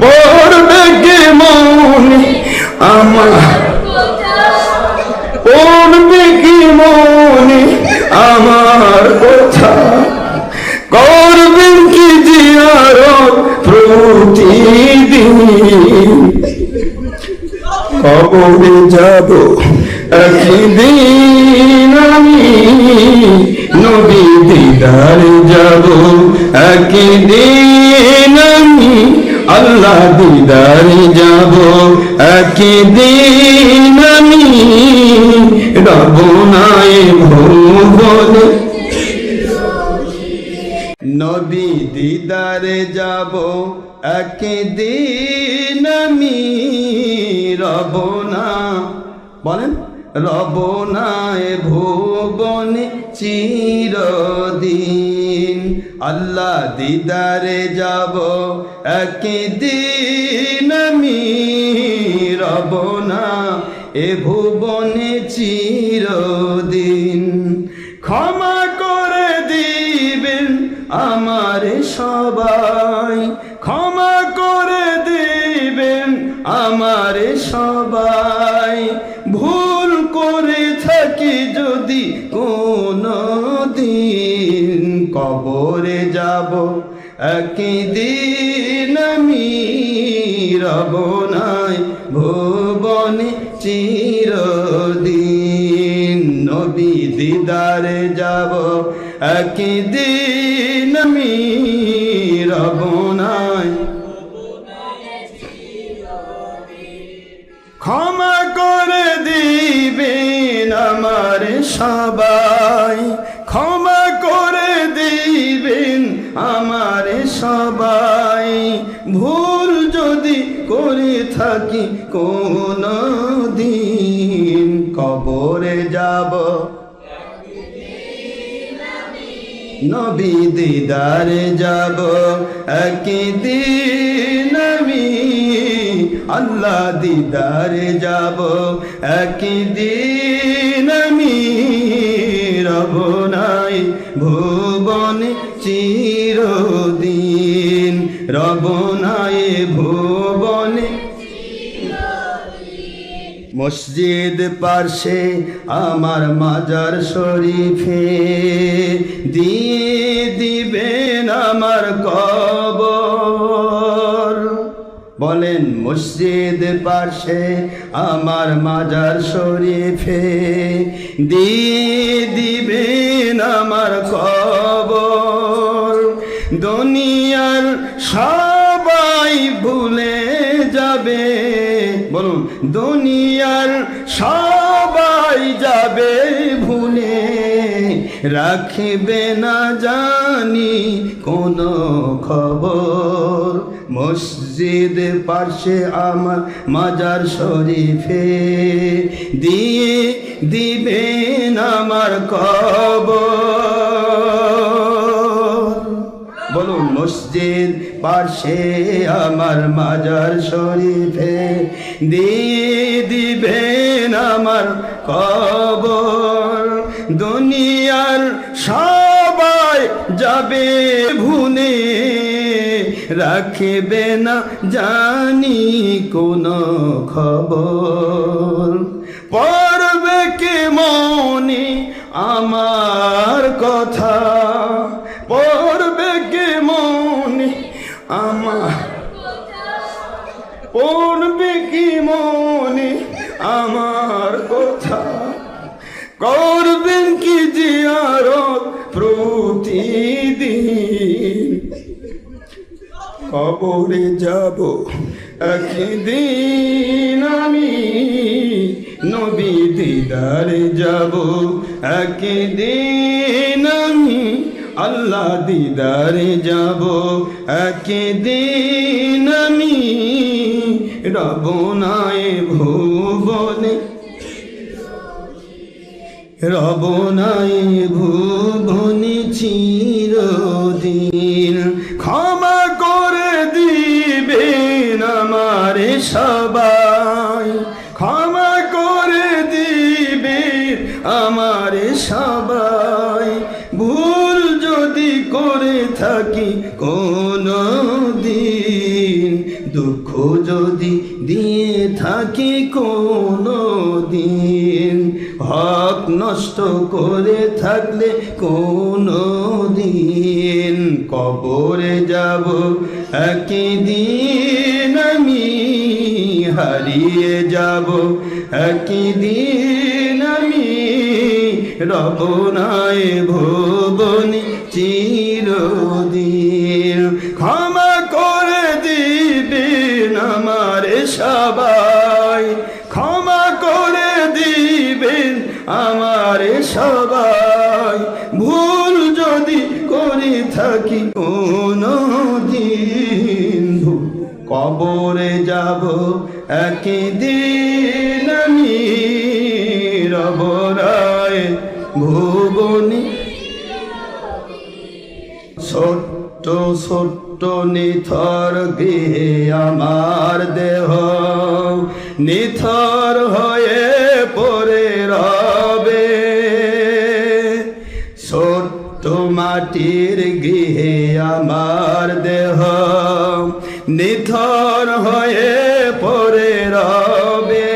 পড়বে কে মনে আমার, পড়বে কি মনে আমার কথা, করবেন কি জিয়ারত প্রতিদিন। কবরে যাব একদিন আমি, নবী দিদারে যাব একদিন আমি, আল্লাহ দিদারে যাব একদিন আমি, রবনায় ভুবনে নবী দিদারে যাব একদিন আমি, রবনা বলেন রবনায় ভুবনে চিরদিন। আল্লাহ দিদারে যাব একদিন আমি, রবনা এ ভুবনে চিরদিন। ক্ষমা করে দিবেন আমার সবাই, ক্ষমা করে দিবেন আমার সবাই, ভুল করে থাকি যদি কোনো দিন। কবরে যাব একদিন আমি, রবনায় ভুবনে চিরদিন। নবী দিদারে যাব একদিন আমি, রবনায় ক্ষমা করে দিবেন আমার সবাই, ক্ষমা করে দিবেন আমার সবাই, ভুল যদি করে থাকি কোনো দিন। কবরে যাব নবী দিদারে যাব একদিন আমি, আল্লাহ দিদারে যাব একদিন আমি, রবনায় ভুবনে চিরদিন, রবনায় ভুবনে। মসজিদ পার্শ্বে আমার মাজার শরীফে, দিয়ে দিবেন আমার কবর। বলেন মসজিদ পার্শ্বে আমার মাজার শরীফে, দিয়ে দিবেন আমার কবর। দুনিয়ার সবাই ভুলে যাবে, বলুন দুনিয়ার সবাই যাবে ভুলে, রাখবে না জানি কোনো খবর। মসজিদ পার্শ্বে আমার মাজার শরীফে, দিয়ে দিবেন আমার কবর। বলুন মসজিদ পার্শ্বে আমার মাজার শরীফে, দিয়ে দিবেন আমার কবর। দুনিয়ার সবাই যাবে ভুলে, রাখবে না জানি কোনো খবর। পড়বে কে মনে আমার কথা, পড়বে কে মনে আমার, পড়বে কি মনে আমার কথা, করবেন কি জিয়ারত প্রতিদিন। কবরে যাব একদিন আমি, নবী দিদারে যাব একদিন আমি, আল্লাহ দিদারে যাব একদিন আমি, রবনায় ভুবনে, রবনায় ভুবনে চিরদিন। ক্ষমা করে দিবেন আমার সবাই, ক্ষমা করে দিবেন আমার সবাই, ভুল যদি করে থাকি কোনো দিন। দুঃখ যদি দিয়ে থাকি কোনো দিন, হক নষ্ট করে থাকলে কোনো দিন, কবরে যাব একদিন আমি, হারিয়ে যাব একদিন আমি, রব নাই ভুবনে চিরদিন। ক্ষমা করে দিবেন আমারে সবাই, ক্ষমা করে দিবেন আমারে সবাই, ভুল যদি করে থাকি কোনো দিন, কবরে যাব একদিন আমি, রব নাই ভুবনে। ছোট্ট ছোট্ট নিথর গৃহে আমার দেহ, নিথর হয়ে পড়ে রবে, ছোট্ট মাটির গৃহে আমার দেহ, নিথর হয়ে পড়ে রবে।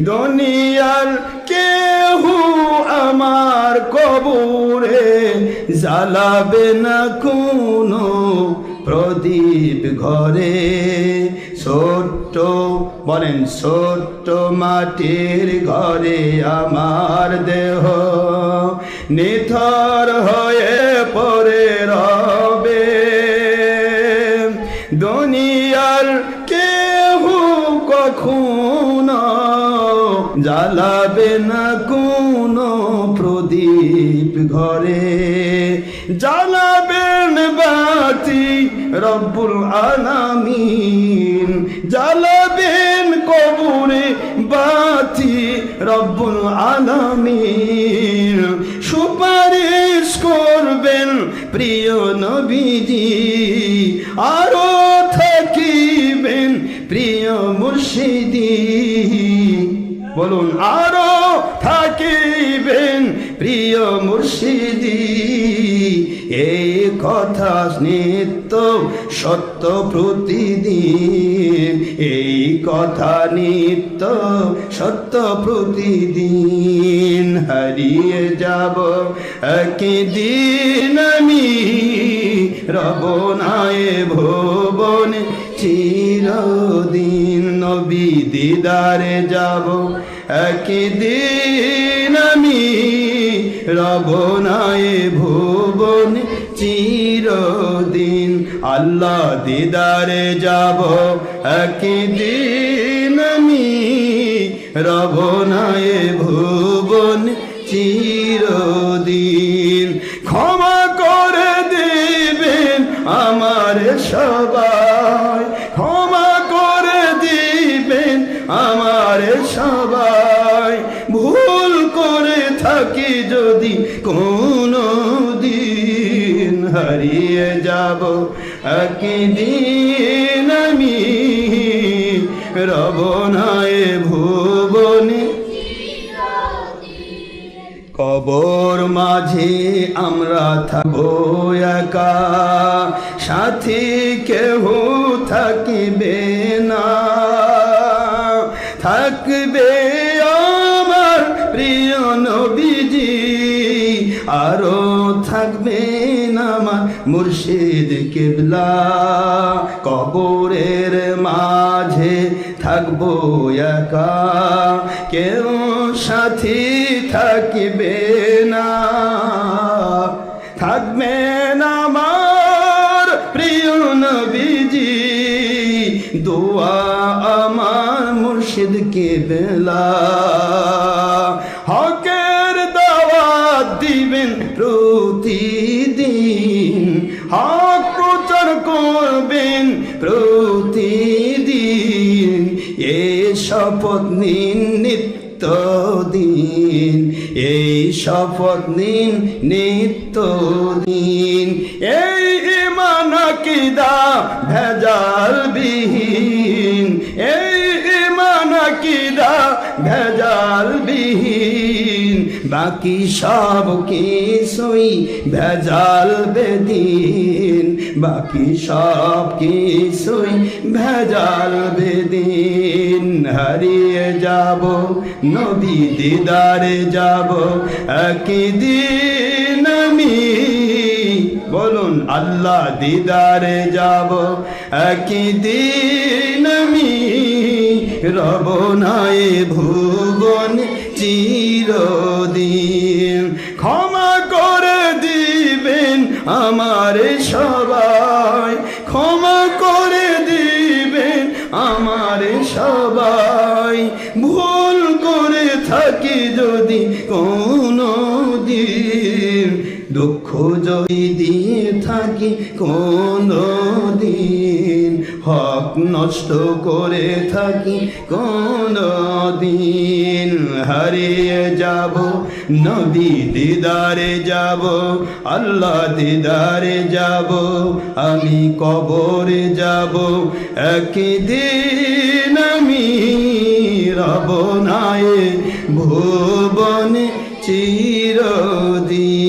দুনিয়ার কেহ আমার কবরে জ্বালাবে না কোনো প্রদীপ ঘরে, ছোট্ট বলেন ছোট্ট মাটির ঘরে আমার দেহ, নিথর হয়ে পড়ে রবে। দুনিয়ার কেহ কখনো জ্বালাবে না কোনো প্রদীপ ঘরে, জ্বালাবেন বাতি রব্বুল আলামিন, জ্বালাবেন কবরে বাতি রব্বুল আলামিন, সুপারিশ করবেন প্রিয় নবীজি, আরো থাকিবেন প্রিয় মুর্শিদি, বলুন আরো থাকিবেন প্রিয় মুর্শিদি। এই কথা নিত্য সত্য প্রতিদিন, এই কথা নিত্য সত্য প্রতিদিন, হারিয়ে যাব একদিন আমি, রব নাই ভুবনে চিরদিন, নবী দিদারে যাব একদিন আমি, রব নাই ভুবনে চিরদিন, আল্লাহ দিদারে যাব একদিন আমি, রব নাই ভুবনে চিরদিন। ক্ষমা করে দিবেন আমারে সবাই, ক্ষমা করে দিবেন আমারে সবাই, ভুল করে থাকি যদি কোনো দিন, হারিয়ে যাব একদিন আমি, রব নাই ভুবনে। কবর মাঝে আমরা থাকবো একা, সাথী কেহ থাকিবে না, থাকবে আমার প্রিয় নবীজি, আরো থাকবেন আমার মুর্শিদ কিবলা, কবরের মাঝে থাকবো একা, কেউ সাথী থাকিবে না, থাকবেন আমার প্রিয় নবীজি, দোয়া আমার মুর্শিদ কিবলা, হকের দাওয়াত দিবেন প্রতিদিন, হক প্রচার করবেন প্রতিদিন, এই শপথ নিন নিত্য দিন, এই শপথ নিন নিত্য দিন, এই ঈমান আকীদা ভেজাল বিহীন, এই ঈমান আকীদা ভেজাল বিহীন, বাকি সব কিছুই ভেজাল বেদিন, বাকি সব কিছুই ভেজাল বেদিন। হারিয়ে যাব নবী দিদারে যাব একদিন আমি, বলুন আল্লাহ দিদারে যাব একদিন আমি, রব নাই ভুবন চিরদিন। ক্ষমা করে দিবেন আমার সবাই, ক্ষমা করে দিবেন আমার সবাই, ভুল করে থাকি যদি কোনো দিন, দুঃখ যদি দিয়ে থাকি কোনো দিন, হক নষ্ট করে থাকি কোনো দিন। হারিয়ে যাব নবী দিদারে যাব, আল্লাহ দিদারে যাব, আমি কবরে যাব একদিন আমি, রব নাই ভুবনে চিরদিন।